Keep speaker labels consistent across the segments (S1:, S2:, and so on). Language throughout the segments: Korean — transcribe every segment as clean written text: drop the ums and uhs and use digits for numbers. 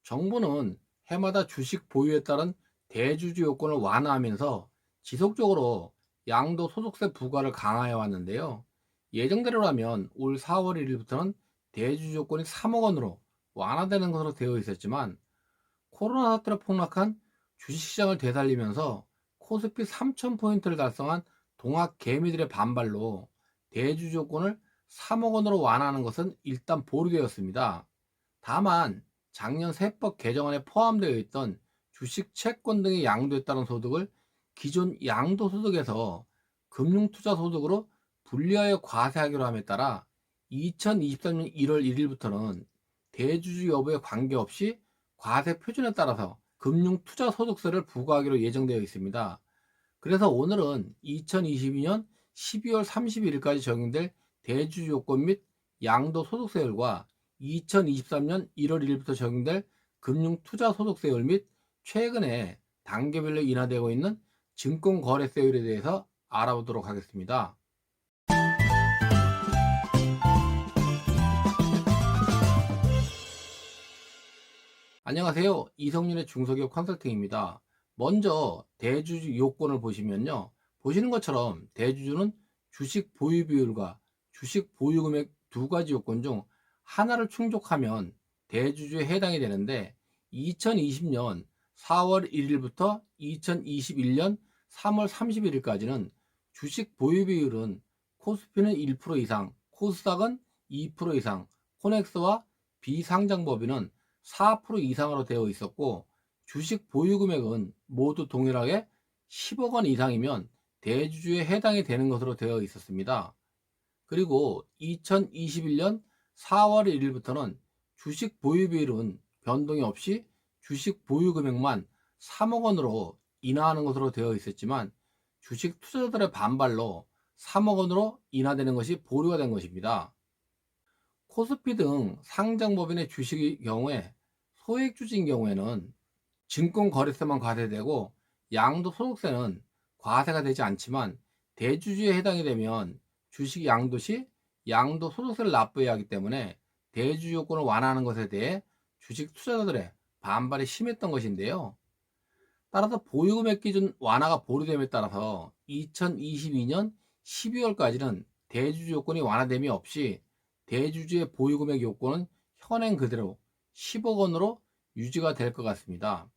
S1: 정부는 해마다 주식 보유에 따른 대주주 요건을 완화하면서 지속적으로 양도소득세 부과를 강화해 왔는데요. 예정대로라면 올 4월 1일부터는 대주주 요건이 3억 원으로 완화되는 것으로 되어 있었지만 코로나 사태로 폭락한 주식시장을 되살리면서 코스피 3000포인트를 달성한 동학 개미들의 반발로 대주주 요건을 3억 원으로 완화하는 것은 일단 보류되었습니다. 다만 작년 세법 개정안에 포함되어 있던 주식, 채권 등의 양도에 따른 소득을 기존 양도소득에서 금융투자소득으로 분리하여 과세하기로 함에 따라 2023년 1월 1일부터는 대주주 여부에 관계없이 과세 표준에 따라서 금융투자소득세를 부과하기로 예정되어 있습니다. 그래서 오늘은 2022년 12월 31일까지 적용될 대주주 요건 및 양도소득세율과 2023년 1월 1일부터 적용될 금융투자소득세율 및 최근에 단계별로 인하되고 있는 증권거래세율에 대해서 알아보도록 하겠습니다. 안녕하세요. 이성윤의 중소기업 컨설팅입니다. 먼저 대주주 요건을 보시면요. 보시는 것처럼 대주주는 주식 보유 비율과 주식 보유 금액 두 가지 요건 중 하나를 충족하면 대주주에 해당이 되는데 2020년 4월 1일부터 2021년 3월 31일까지는 주식 보유 비율은 코스피는 1% 이상, 코스닥은 2% 이상, 코넥스와 비상장법인은 4% 이상으로 되어 있었고 주식 보유 금액은 모두 동일하게 10억 원 이상이면 대주주에 해당이 되는 것으로 되어 있었습니다. 그리고 2021년 4월 1일부터는 주식 보유 비율은 변동이 없이 주식 보유 금액만 3억 원으로 인하하는 것으로 되어 있었지만 주식 투자자들의 반발로 3억 원으로 인하되는 것이 보류가 된 것입니다. 코스피 등 상장법인의 주식의 경우에 소액주주인 경우에는 증권거래세만 과세되고 양도소득세는 과세가 되지 않지만 대주주에 해당이 되면 주식 양도 시 양도소득세를 납부해야 하기 때문에 대주주 요건을 완화하는 것에 대해 주식 투자자들의 반발이 심했던 것인데요. 따라서 보유금액 기준 완화가 보류됨에 따라서 2022년 12월까지는 대주주 요건이 완화됨이 없이 대주주의 보유금액 요건은 현행 그대로 10억 원으로 유지가 될 것 같습니다.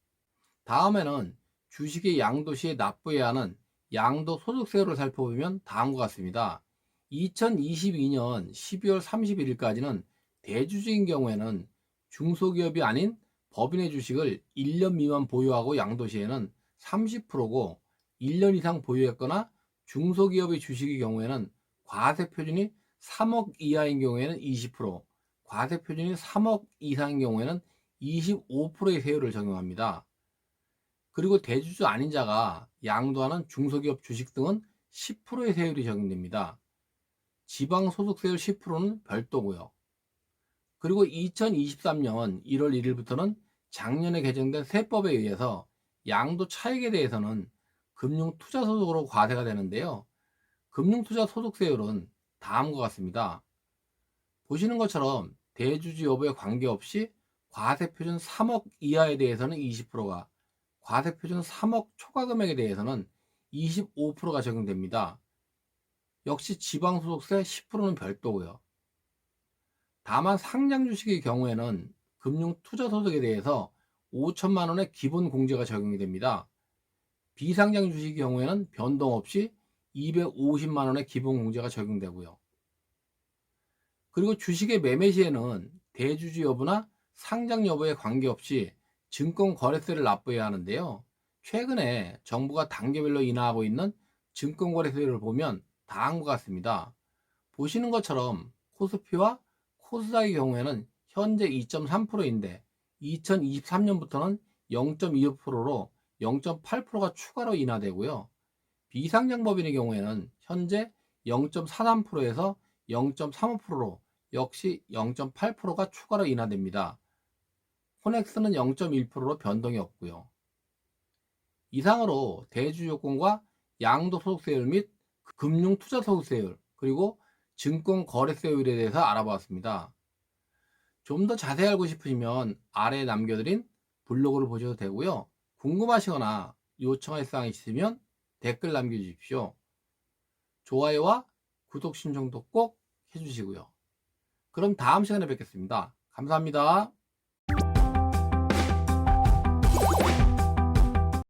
S1: 다음에는 주식의 양도 시에 납부해야 하는 양도소득세율을 살펴보면 다음과 같습니다. 2022년 12월 31일까지는 대주주인 경우에는 중소기업이 아닌 법인의 주식을 1년 미만 보유하고 양도시에는 30%고 1년 이상 보유했거나 중소기업의 주식의 경우에는 과세 표준이 3억 이하인 경우에는 20%, 과세 표준이 3억 이상인 경우에는 25%의 세율을 적용합니다. 그리고 대주주 아닌 자가 양도하는 중소기업 주식 등은 10%의 세율이 적용됩니다. 지방소득세율 10%는 별도고요. 그리고 2023년 1월 1일부터는 작년에 개정된 세법에 의해서 양도 차익에 대해서는 금융투자소득으로 과세가 되는데요. 금융투자소득세율은 다음과 같습니다. 보시는 것처럼 대주주 여부에 관계없이 과세표준 3억 이하에 대해서는 20%가, 과세표준 3억 초과 금액에 대해서는 25%가 적용됩니다. 역시 지방소득세 10%는 별도고요. 다만 상장 주식의 경우에는 금융투자소득에 대해서 5천만 원의 기본 공제가 적용이 됩니다. 비상장 주식의 경우에는 변동 없이 250만 원의 기본 공제가 적용되고요. 그리고 주식의 매매 시에는 대주주 여부나 상장 여부에 관계없이 증권거래세를 납부해야 하는데요. 최근에 정부가 단계별로 인하하고 있는 증권거래세를 보면 다음과 같습니다. 보시는 것처럼 코스피와 코스닥의 경우에는 현재 2.3%인데 2023년부터는 0.25%로 0.8%가 추가로 인하되고요. 비상장법인의 경우에는 현재 0.43%에서 0.35%로 역시 0.8%가 추가로 인하됩니다. 코넥스는 0.1%로 변동이 없고요. 이상으로 대주주요건과 양도소득세율 및 금융투자소득세율 그리고 증권거래세율에 대해서 알아보았습니다. 좀 더 자세히 알고 싶으시면 아래에 남겨드린 블로그를 보셔도 되고요. 궁금하시거나 요청할 사항이 있으면 댓글 남겨주십시오. 좋아요와 구독 신청도 꼭 해주시고요. 그럼 다음 시간에 뵙겠습니다. 감사합니다.